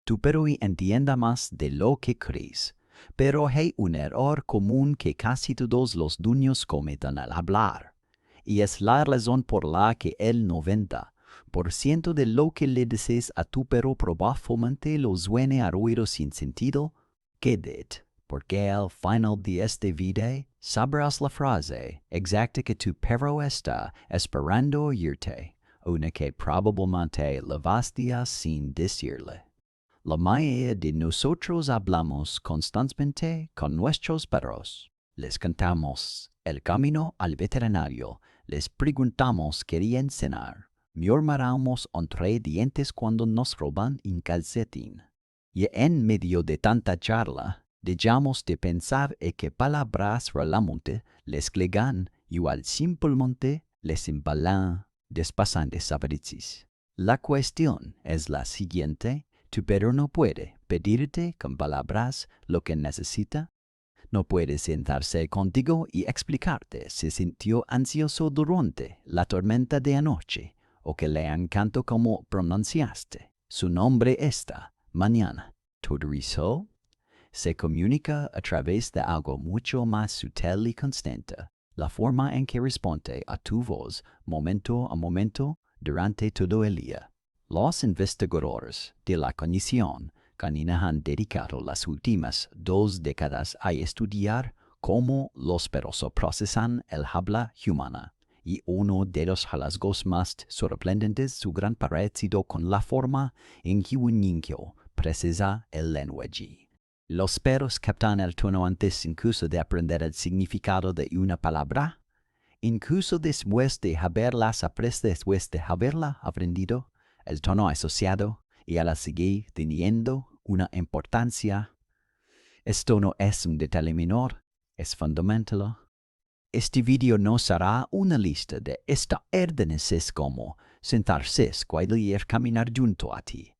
Tu perro entienda más de lo que crees, pero hay un error común que casi todos los dueños cometen al hablar, y es la razón por la que el 90% de lo que le dices a tu perro probablemente lo suene a ruido sin sentido. Quédate, porque al final de este video sabrás la frase exacta que tu perro está esperando oírte, una que probablemente le vastías sin decirle. La mayoría de nosotros hablamos constantemente con nuestros perros. Les cantamos el camino al veterinario, les preguntamos qué quieren cenar, murmuramos entre dientes cuando nos roban un calcetín. Y en medio de tanta charla, dejamos de pensar en qué palabras realmente les llegan igual simplemente les embalan despasan desaparecidas. La cuestión es la siguiente. Tu perro no puede pedirte con palabras lo que necesita. No puede sentarse contigo y explicarte si sintió ansioso durante la tormenta de anoche o que le encantó cómo pronunciaste su nombre esta mañana. Todo eso se comunica a través de algo mucho más sutil y constante, la forma en que responde a tu voz momento a momento durante todo el día. Los investigadores de la cognición canina han dedicado las últimas 2 décadas a estudiar cómo los perros procesan el habla humana, y uno de los hallazgos más sorprendentes es su gran parecido con la forma en que un niño procesa el lenguaje. Los perros captan el tono antes incluso de aprender el significado de una palabra, incluso después de haberla aprendido. El tono asociado y a la sigue teniendo una importancia. Esto no es un detalle menor, es fundamental. Este video no será una lista de estas órdenes como sentarse, cuidar, caminar junto a ti.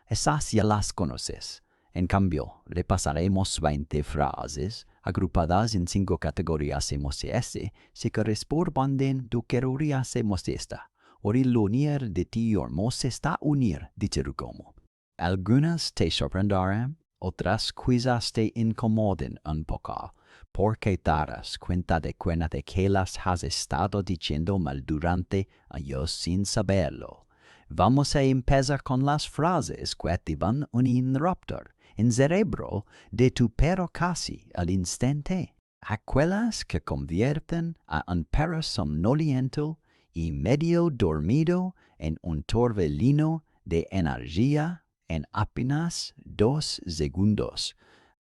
Esas ya las conoces. En cambio, repasaremos 20 frases agrupadas en 5 categorías emocionales que corresponden a categorías emocionales. Orir unir de ti ormos está unir, dicho como. Algunas te sorprenderán, otras quizás te incomoden un poco, porque te darás cuenta de que las has estado diciendo mal durante años sin saberlo. Vamos a empezar con las frases que activan un interruptor en cerebro de tu perro casi al instante. Aquellas que convierten a un perro somnoliento y medio dormido en un torbellino de energía en apenas 2 segundos.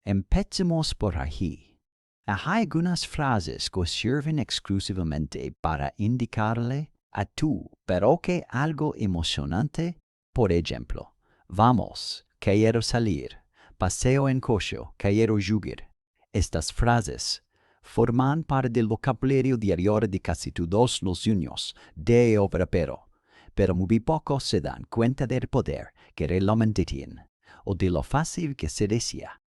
Empecemos por aquí. Hay algunas frases que sirven exclusivamente para indicarle a tu perro que algo emocionante. Por ejemplo, vamos, quiero salir, paseo en coche, quiero jugar. Estas frases forman parte del vocabulario diario de casi todos los niños de obra pero muy pocos se dan cuenta del poder que realmente tienen, o de lo fácil que se decía.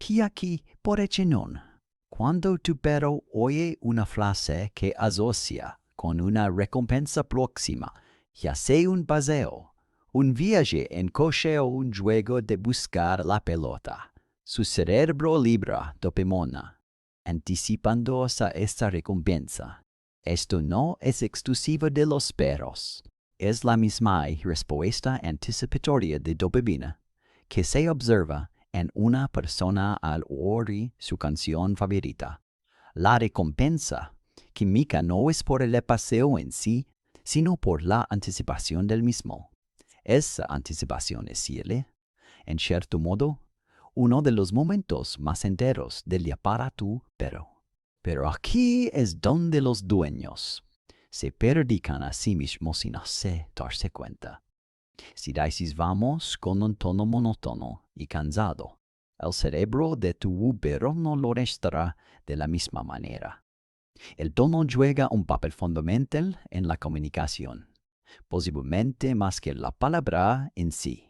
Y aquí, por ejemplo, cuando tu perro oye una frase que asocia con una recompensa próxima, ya sea un paseo, un viaje en coche o un juego de buscar la pelota, su cerebro libra dopamina, anticipándose a esta recompensa. Esto no es exclusivo de los perros. Es la misma respuesta anticipatoria de dopamina que se observa en una persona al oír su canción favorita. La recompensa química no es por el paseo en sí, sino por la anticipación del mismo. Esa anticipación es, en cierto modo, uno de los momentos más enteros del día para tu perro. Pero aquí es donde los dueños se perdican a sí mismos sin darse cuenta. Si dices vamos con un tono monótono y cansado, el cerebro de tu perro no lo restará de la misma manera. El tono juega un papel fundamental en la comunicación, posiblemente más que la palabra en sí.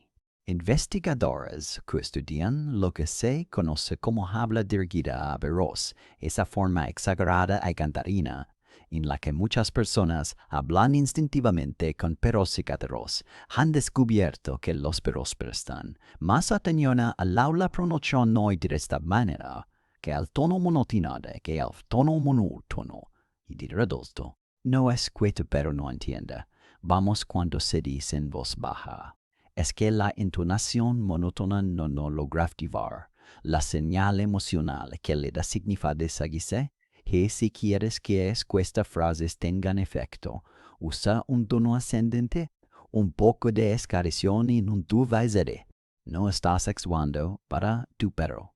Investigadores que estudian lo que se conoce como habla dirigida a perros, esa forma exagerada y cantarina, en la que muchas personas hablan instintivamente con perros y gatos, han descubierto que los perros prestan más atención a la pronunciación de esta manera que al tono monotonado que al tono monótono. Y de redondo, no es quieto pero no entiende. Vamos cuando se dice en voz baja. Es que la entonación monótona no logra activar la señal emocional que le da significado a seguirse. Y si quieres que estas frases tengan efecto, usa un tono ascendente, un poco de escarición y un tu vaizere. No estás actuando para tu perro.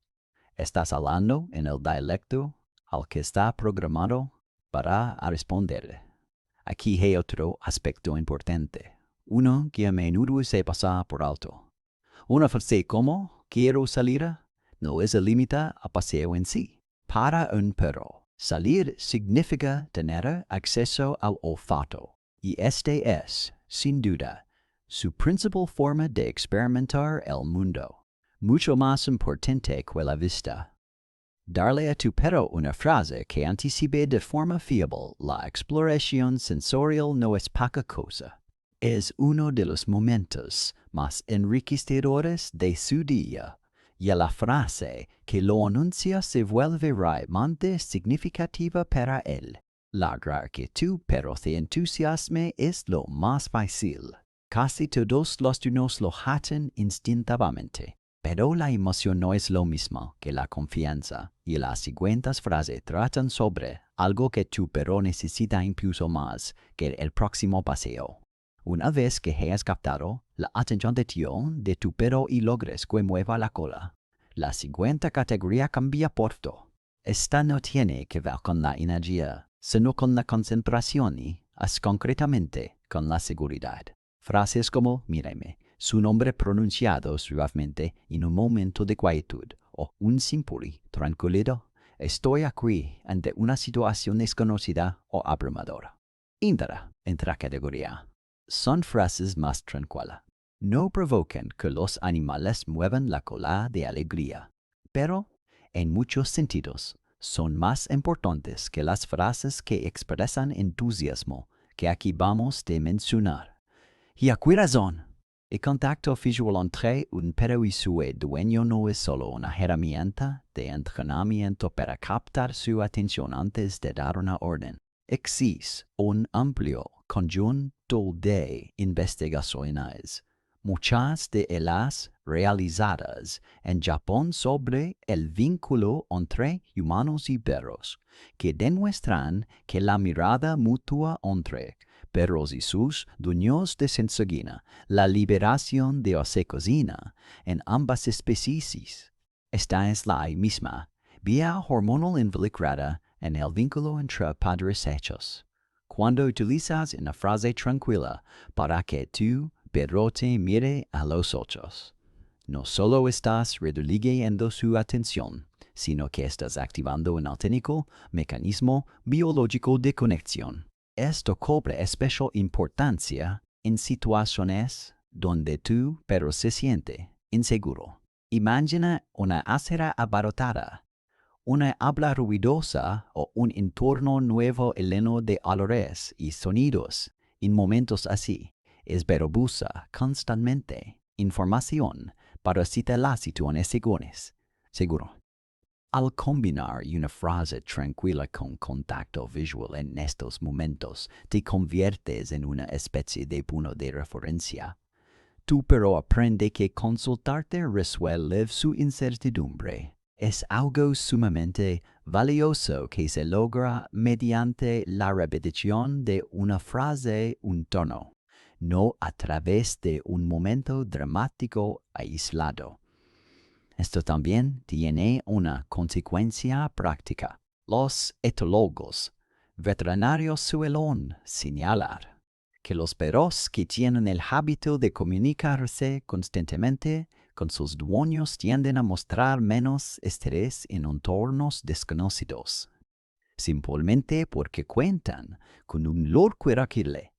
Estás hablando en el dialecto al que está programado para responder. Aquí hay otro aspecto importante, uno que a menudo se pasa por alto. Una frase como quiero salir no es el límite a paseo en sí. Para un perro, salir significa tener acceso al olfato, y este es, sin duda, su principal forma de experimentar el mundo, mucho más importante que la vista. Darle a tu perro una frase que anticipe de forma fiable la exploración sensorial no es poca cosa. Es uno de los momentos más enriquecedores de su día, y la frase que lo anuncia se vuelve realmente significativa para él. Lograr que tu perro te entusiasme es lo más fácil. Casi todos los turnos lo hacen instintivamente. Pero la emoción no es lo mismo que la confianza, y las siguientes frases tratan sobre algo que tu perro necesita incluso más que el próximo paseo. Una vez que hayas captado la atención de tu perro y logres que mueva la cola, la siguiente categoría cambia por todo. Esta no tiene que ver con la energía, sino con la concentración y, concretamente, con la seguridad. Frases como, mírame, su nombre pronunciado suavemente en un momento de quietud, o un simple, tranquilo, estoy aquí ante una situación desconocida o abrumadora. Entra categoría. Son frases más tranquilas. No provocan que los animales muevan la cola de alegría, pero, en muchos sentidos, son más importantes que las frases que expresan entusiasmo que aquí vamos de mencionar. Y aquí razón. El contacto visual entre un perro y su dueño no es solo una herramienta de entrenamiento para captar su atención antes de dar una orden. Existe un amplio conjunto de investigaciones, muchas de ellas realizadas en Japón sobre el vínculo entre humanos y perros, que demuestran que la mirada mutua entre perros y sus dueños desencadenan la liberación de oxitocina en ambas especies. Esta es la misma vía hormonal involucrada en el vínculo entre padres e hijos. Cuando utilizas una frase tranquila para que tu perro te mire a los ojos, no solo estás redirigiendo su atención, sino que estás activando un auténtico mecanismo biológico de conexión. Esto cobra especial importancia en situaciones donde tu perro se siente inseguro. Imagina una acera abarrotada, una habla ruidosa o un entorno nuevo lleno de olores y sonidos. En momentos así, es verbosa constantemente información para citar las situaciones seguro. Al combinar una frase tranquila con contacto visual en estos momentos, te conviertes en una especie de punto de referencia. Tu perro aprende que consultarte resuelve su incertidumbre. Es algo sumamente valioso que se logra mediante la repetición de una frase, un tono, no a través de un momento dramático aislado. Esto también tiene una consecuencia práctica. Los etólogos veterinarios suelen señalar que los perros que tienen el hábito de comunicarse constantemente con sus dueños tienden a mostrar menos estrés en entornos desconocidos, simplemente porque cuentan con un Lord Quiere.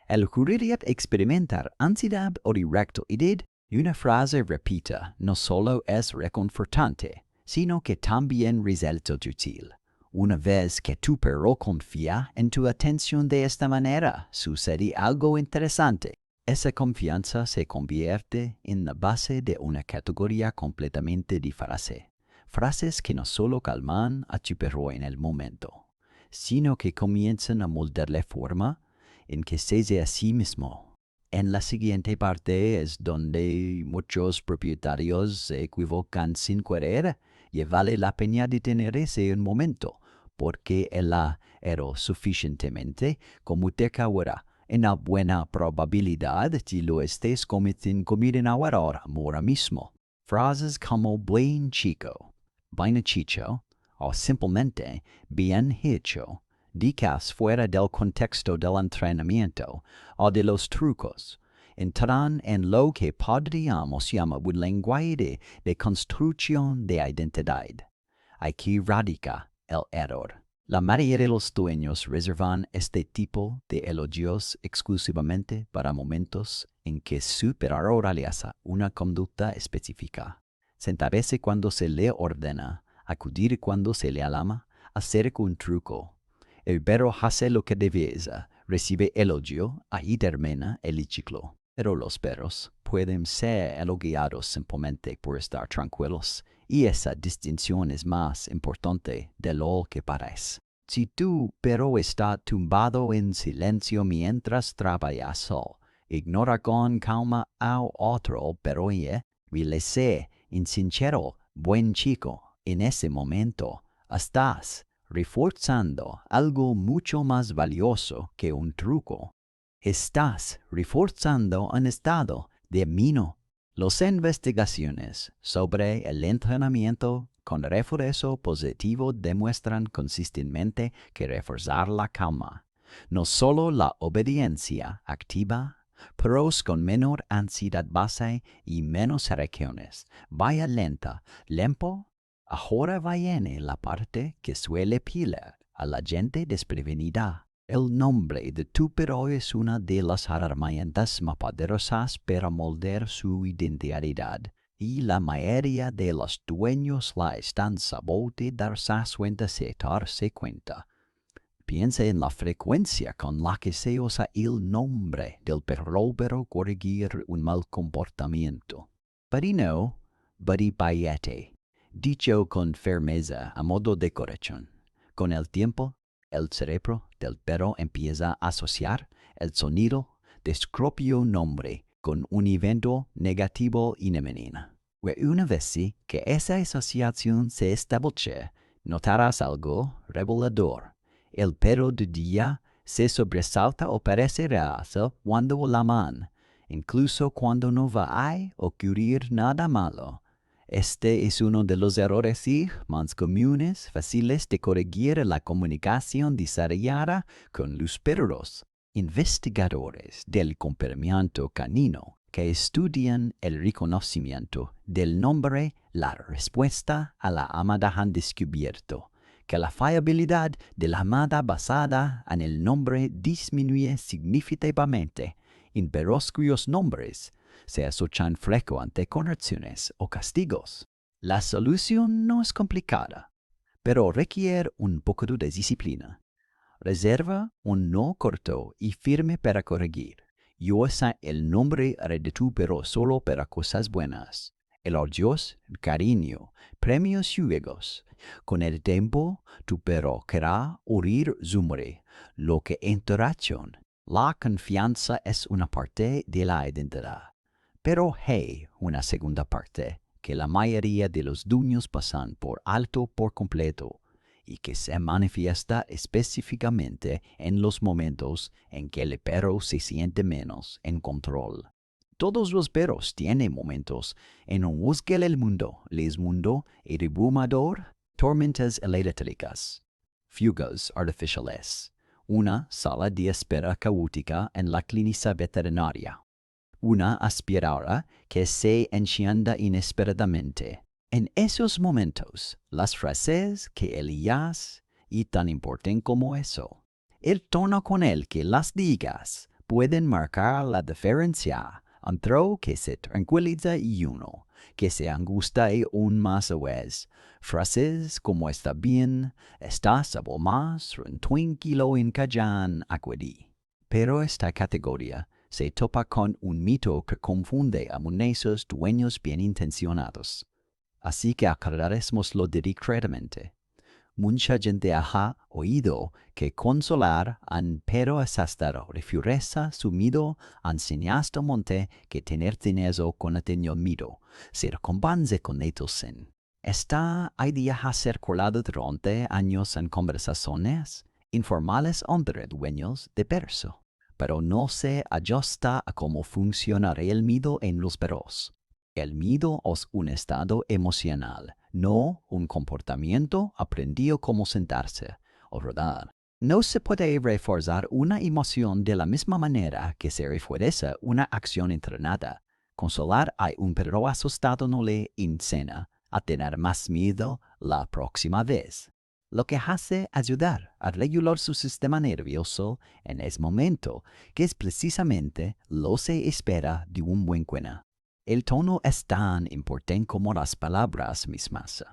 El ocurrir experimentar ansiedad o irritabilidad. Una frase repetida no solo es reconfortante, sino que también resulta útil. Una vez que tu perro confía en tu atención de esta manera, sucede algo interesante. Esa confianza se convierte en la base de una categoría completamente de frase. Frases que no solo calman a tu perro en el momento, sino que comienzan a moldarle forma en que sea a sí mismo. En la siguiente parte es donde muchos propietarios se equivocan sin querer y vale la pena detenerse un momento, porque él ha errado suficientemente como te caerá una buena probabilidad de lo estés cometiendo ahora mismo. Frases como buen chico, bien chicho, o simplemente bien hecho, digas fuera del contexto del entrenamiento o de los trucos, entran en lo que podríamos llamar un lenguaje de construcción de identidad. Aquí radica el error. La mayoría de los dueños reservan este tipo de elogios exclusivamente para momentos en que su perro realiza una conducta específica. Sentarse cuando se le ordena, acudir cuando se le alama, hacer un truco. El perro hace lo que debe, recibe elogio, ahí termina el ciclo. Pero los perros pueden ser elogiados simplemente por estar tranquilos, y esa distinción es más importante de lo que parece. Si tu perro está tumbado en silencio mientras trabajas, ignora con calma a otro perro y le sé insincero, buen chico, en ese momento estás reforzando algo mucho más valioso que un truco. Estás reforzando un estado de mino. Las investigaciones sobre el entrenamiento con refuerzo positivo demuestran consistentemente que reforzar la calma, no solo la obediencia activa, perros con menor ansiedad base y menos reacciones, vaya lenta, limpo. Ahora viene la parte que suele pilar a la gente desprevenida. El nombre de tu perro es una de las herramientas más poderosas para moldear su identidad, y la mayoría de los dueños la están sabote darse cuenta sin darse cuenta. Piensa en la frecuencia con la que se usa el nombre del perro para corregir un mal comportamiento. Parino, baripayete, dicho con firmeza a modo de corrección. Con el tiempo, el cerebro del perro empieza a asociar el sonido de su propio nombre con un evento negativo y femenino. Una vez que esa asociación se establece, notarás algo revelador. El perro de día se sobresalta o parece rehacer cuando la llaman, incluso cuando no va a ocurrir nada malo. Este es uno de los errores más comunes, fáciles de corregir en la comunicación desarrollada con los perros. Investigadores del comportamiento canino que estudian el reconocimiento del nombre, la respuesta a la amada han descubierto que la fiabilidad de la amada basada en el nombre disminuye significativamente en perros cuyos nombres se asocian frecuentemente con acciones o castigos. La solución no es complicada, pero requiere un poco de disciplina. Reserva un no corto y firme para corregir. Y usa el nombre de tu perro solo para cosas buenas. Elogios, cariño, premios y juegos. Con el tiempo, tu perro querrá oír zumbre, lo que interacción. La confianza es una parte de la identidad. Pero hay una segunda parte que la mayoría de los dueños pasan por alto por completo y que se manifiesta específicamente en los momentos en que el perro se siente menos en control. Todos los perros tienen momentos en los que el mundo les mundo es abrumador, tormentas eléctricas, fugas artificiales, una sala de espera caótica en la clínica veterinaria, una aspiradora que se encienda inesperadamente. En esos momentos, las frases que elías y tan importante como eso, el tono con el que las digas pueden marcar la diferencia Otro que se tranquiliza y uno que se angustia aún más a veces. Frases como está bien, estás algo más tranquilo en callan acudir. Pero esta categoría se topa con un mito que confunde a muchos dueños bien intencionados. Así que aclarémoslo directamente. Mucha gente ha oído que consolar an pero asastaro refiere sumido enseñaste que tener dinero con atención mido, ser combanze con sin. Esta idea ha circulado durante años en conversaciones informales entre dueños de perso, pero no se ajusta a cómo funciona el miedo en los perros. El miedo es un estado emocional, no un comportamiento aprendido como sentarse o rodar. No se puede reforzar una emoción de la misma manera que se refuerza una acción entrenada. Consolar a un perro asustado no le enseña a tener más miedo la próxima vez. Lo que hace ayudar a regular su sistema nervioso en ese momento, que es precisamente lo que se espera de un buen cuena. El tono es tan importante como las palabras mismas,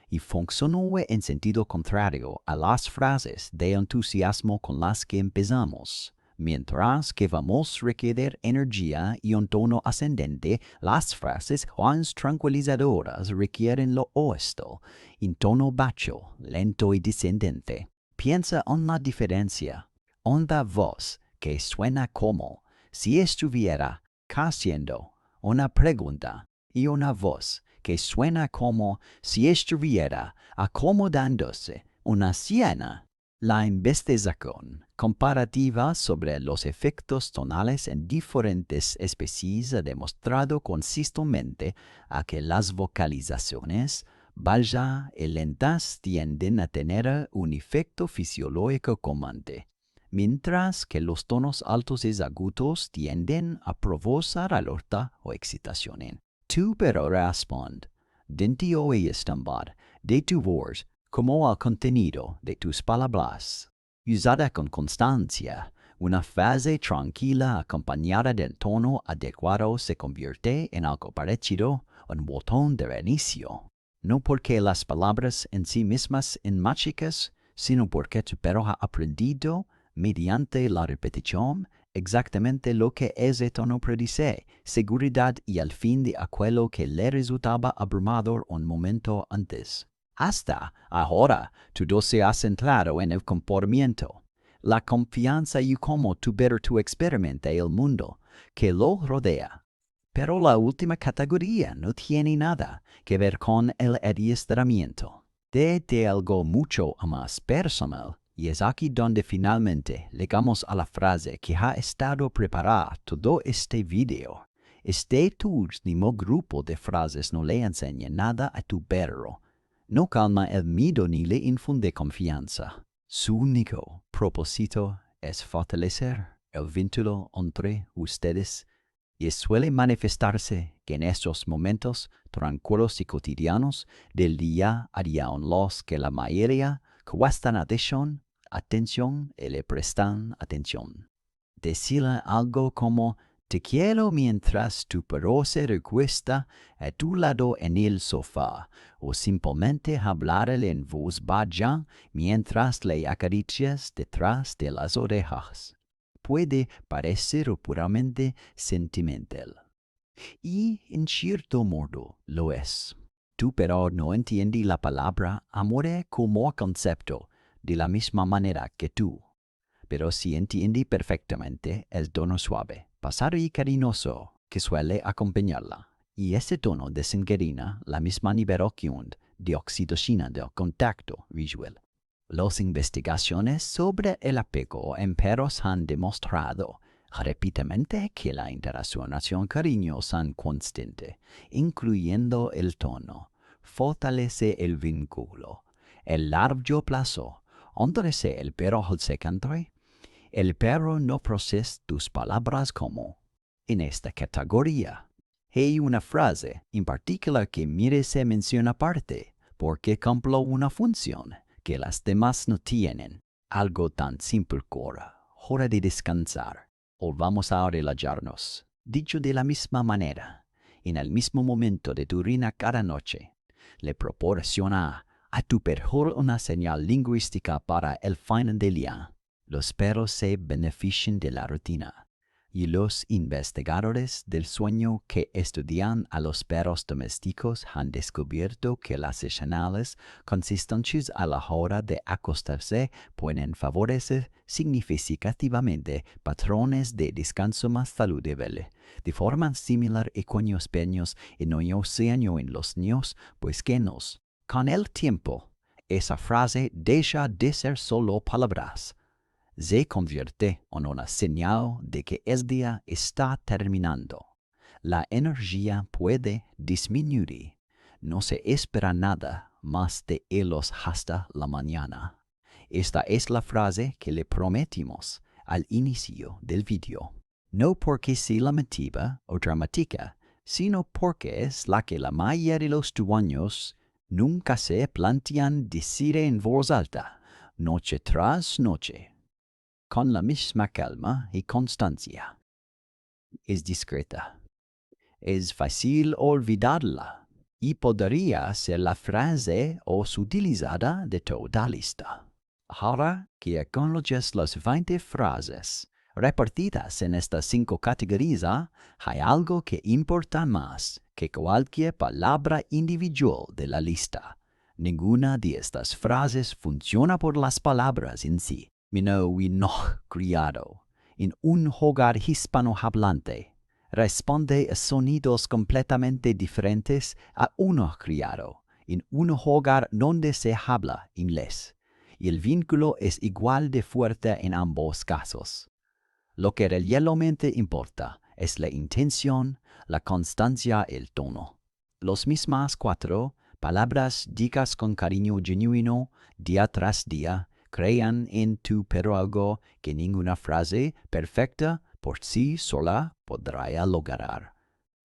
y funciona en sentido contrario a las frases de entusiasmo con las que empezamos. Mientras que vamos a requerir energía y un tono ascendente, las frases más tranquilizadoras requieren lo opuesto, en tono bajo, lento y descendente. Piensa en la diferencia. Una voz que suena como si estuviera haciendo una pregunta y una voz que suena como si estuviera acomodándose una siena. La investigación comparativa sobre los efectos tonales en diferentes especies ha demostrado consistentemente a que las vocalizaciones bajas y lentas tienden a tener un efecto fisiológico común, mientras que los tonos altos y agudos tienden a provocar alerta o excitación. Tu pero responde, dentro y estambar de tu voz como al contenido de tus palabras. Usada con constancia, una frase tranquila acompañada del tono adecuado se convierte en algo parecido a un botón de reinicio. No porque las palabras en sí mismas son mágicas, sino porque tu perro ha aprendido mediante la repetición exactamente lo que ese tono predice, seguridad y al fin de aquello que le resultaba abrumador un momento antes. Hasta ahora, todo se ha centrado en el comportamiento, la confianza y cómo tu perro experimenta el mundo que lo rodea. Pero la última categoría no tiene nada que ver con el adiestramiento. De algo mucho más personal, y es aquí donde finalmente llegamos a la frase que ha estado preparada todo este video. Este tu mismo grupo de frases no le enseña nada a tu perro. No calma el miedo ni le infunde confianza. Su único propósito es fortalecer el vínculo entre ustedes y suele manifestarse que en estos momentos tranquilos y cotidianos del día a día en los que la mayoría cuestan atención y le prestan atención. Decirle algo como te quiero mientras tu perro se recuesta a tu lado en el sofá, o simplemente hablarle en voz baja mientras le acaricias detrás de las orejas. Puede parecer puramente sentimental. Y en cierto modo lo es. Tu perro no entiende la palabra amor como concepto de la misma manera que tú. Pero sí entiende perfectamente el tono suave, pasado y cariñoso que suele acompañarla. Y ese tono desencadena la misma liberación de oxitocina del contacto visual. Las investigaciones sobre el apego en perros han demostrado repetidamente que la interacción cariñosa constante, incluyendo el tono, fortalece el vínculo. El largo plazo, entre el perro se encuentra, el perro no procesa tus palabras como en esta categoría. Hay una frase en particular que merece mención aparte, porque cumple una función que las demás no tienen. Algo tan simple como hora de descansar, o vamos a relajarnos. Dicho de la misma manera, en el mismo momento de tu rutina cada noche, le proporciona a tu perro una señal lingüística para el fin del día. Los perros se benefician de la rutina, y los investigadores del sueño que estudian a los perros domésticos han descubierto que las señales consistentes a la hora de acostarse pueden favorecer significativamente patrones de descanso más saludables. De forma similar con los pequeños en el sueño en los niños pequeños. Con el tiempo, esa frase deja de ser solo palabras. Se convierte en una señal de que el día está terminando. La energía puede disminuir. No se espera nada más de ellos hasta la mañana. Esta es la frase que le prometimos al inicio del video. No porque sea llamativa o dramática, sino porque es la que la mayoría de los dueños nunca se plantean decir en voz alta, noche tras noche, con la misma calma y constancia. Es discreta. Es fácil olvidarla y podría ser la frase más utilizada de toda la lista. Ahora que conoces las 20 frases repartidas en estas 5 categorías, hay algo que importa más que cualquier palabra individual de la lista. Ninguna de estas frases funciona por las palabras en sí. No criado en un hogar hispanohablante responde a sonidos completamente diferentes a uno criado en un hogar donde se habla inglés, y el vínculo es igual de fuerte en ambos casos. Lo que realmente importa es la intención, la constancia y el tono. Los mismas 4 palabras dichas con cariño genuino día tras día crean en tu perro algo que ninguna frase perfecta por sí sola podrá lograr.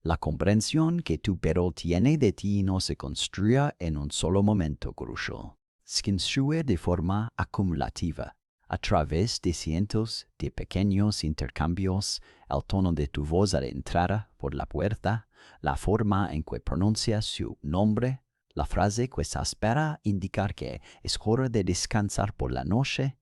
La comprensión que tu perro tiene de ti no se construye en un solo momento crucial. Se construye de forma acumulativa, a través de cientos de pequeños intercambios, el tono de tu voz al entrar por la puerta, la forma en que pronuncias su nombre, la frase que se espera indicar que es hora de descansar por la noche.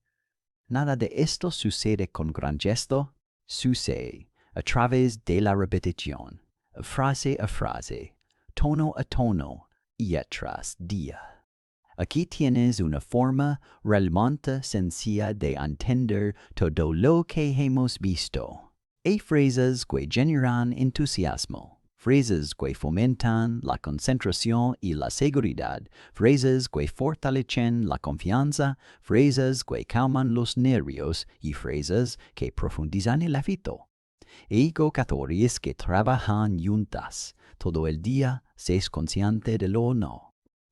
Nada de esto sucede con gran gesto, sucede a través de la repetición, frase a frase, tono a tono, día tras día. Aquí tienes una forma realmente sencilla de entender todo lo que hemos visto. Hay frases que generan entusiasmo, frases que fomentan la concentración y la seguridad, frases que fortalecen la confianza, frases que calman los nervios y frases que profundizan el afecto. Hay categorías que trabajan juntas. Todo el día se es consciente de lo no.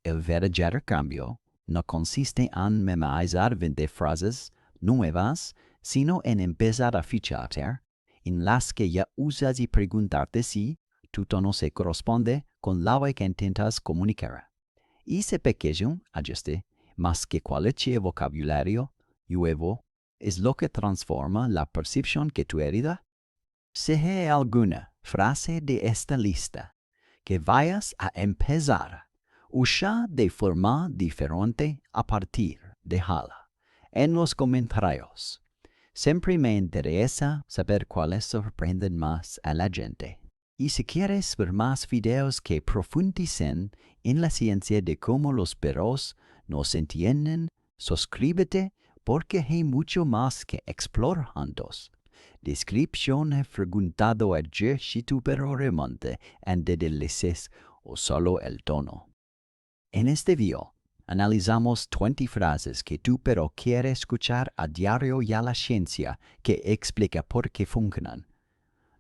El verdadero cambio no consiste en memorizar 20 frases nuevas, sino en empezar a fichar en las que ya usas y preguntarte si tu tono se corresponde con lo que intentas comunicar. Ese pequeño ajuste, más que cualquier vocabulario nuevo, es lo que transforma la percepción que tú heredas. Si hay alguna frase de esta lista que vayas a empezar usa de forma diferente a partir de hala en los comentarios. Siempre me interesa saber cuáles sorprenden más a la gente. Y si quieres ver más videos que profundicen en la ciencia de cómo los perros nos entienden, suscríbete porque hay mucho más que explorar juntos. Descripción he preguntado ayer si tu perro realmente entiende o solo el tono. En este video, analizamos 20 frases que tu perro quiere escuchar a diario y a la ciencia que explica por qué funcionan.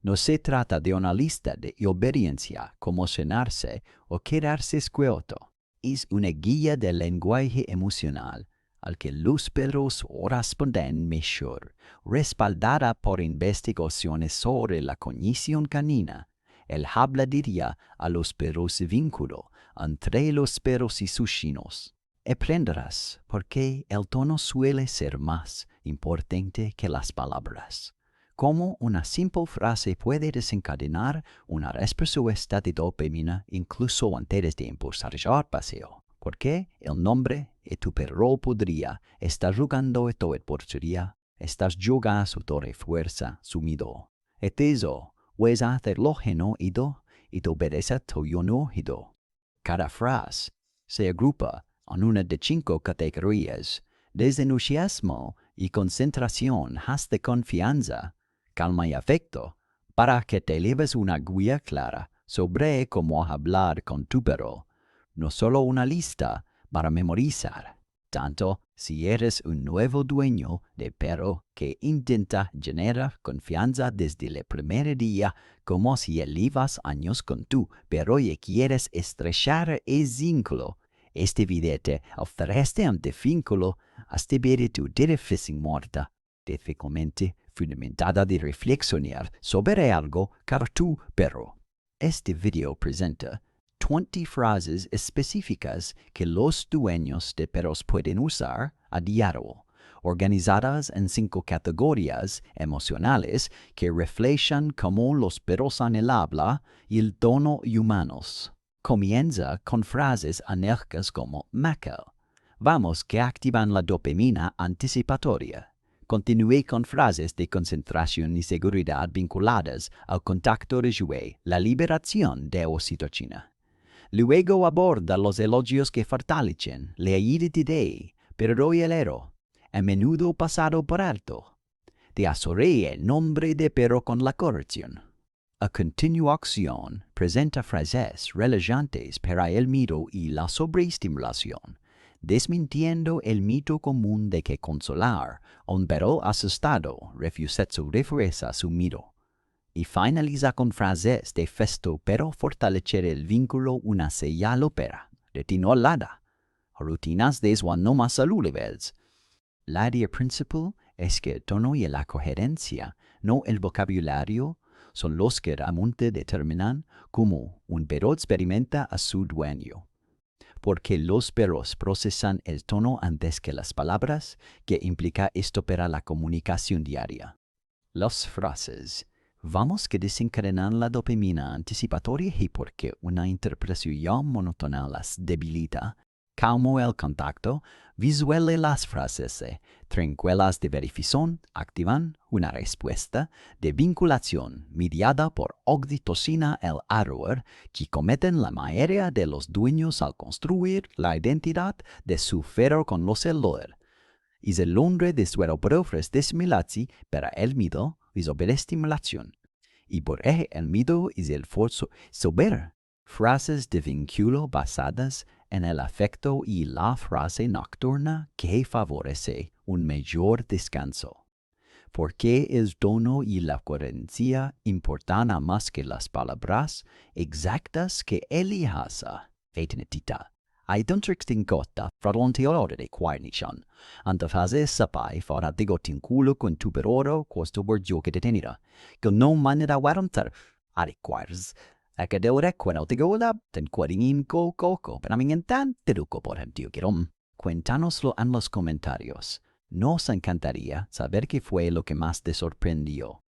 No se trata de una lista de obediencia como sentarse o quedarse quieto. Es una guía del lenguaje emocional al que los perros responden mejor, respaldada por investigaciones sobre la cognición canina. El habla diría a los perros vínculo entre los perros y sus chinos. Aprenderás por qué el tono suele ser más importante que las palabras. cómo una simple frase puede desencadenar una respuesta de dopamina incluso antes de empezar el paseo. Porque el nombre de tu perro podría estar jugando todo el portería, estás jugando su torre fuerza sumido. Eso, puedes hacerlo genuino y te obedece tu oído. Cada frase se agrupa en una de 5 categorías, desde entusiasmo y concentración hasta confianza, calma y afecto, para que te lleves una guía clara sobre cómo hablar con tu perro, no solo una lista para memorizar. Tanto si eres un nuevo dueño de perro que intenta generar confianza desde el primer día, como si llevas años con tu perro y quieres estrechar el vínculo. Este video te ofrece un vínculo hasta ver tu difícil muerta, difícilmente fundamentada de reflexionar sobre algo para tu perro. Este video presenta 20 frases específicas que los dueños de perros pueden usar a diario, organizadas en 5 categorías emocionales que reflejan cómo los perros han el habla y el tono humanos. Comienza con frases enérgicas como mejor. Vamos, que activan la dopamina anticipatoria. Continúe con frases de concentración y seguridad vinculadas al contacto de juego, la liberación de oxitocina. Luego aborda los elogios que fortalecen la identidad, pero el héroe, a menudo pasado por alto. Te asocia el nombre de perro con la corrección. A continuación, presenta frases relevantes para el miedo y la sobreestimulación, desmintiendo el mito común de que consolar a un perro asustado refuerza su miedo. Y finaliza con frases de festo pero fortalecer el vínculo una señal opera, retinolada, rutinas de no más saludables. La idea principal es que el tono y la coherencia, no el vocabulario, son los que realmente determinan cómo un perro experimenta a su dueño. Porque los perros procesan el tono antes que las palabras, que implica esto para la comunicación diaria. Las frases. Vamos, que desencadenan la dopamina anticipatoria y porque una interpretación monótona las debilita, como el contacto visual de las frases tranquilas de verificación activan una respuesta de vinculación mediada por oxitocina el árbol que cometen la mayoría de los dueños al construir la identidad de su perro con los olores. Y el nombre de su ofrece estimulación para el miedo y sobreestimulación. Y por el miedo y el esfuerzo sobre frases de vínculo basadas en el afecto y la frase nocturna que favorece un mayor descanso. Porque el tono y la coherencia importan a más que las palabras exactas que elijas. Vetenetita. I don't think gotta fronte de quainician. Anta fase sapai fora de gotinculo con tu peroro costo borgio que detenida. Que non manera warantar. Adequars. A que deure queno te gola, ten quarin coco, pero a mí en tan teruco por ejemplo quiero. Cuéntanoslo en los comentarios. Nos encantaría saber qué fue lo que más te sorprendió.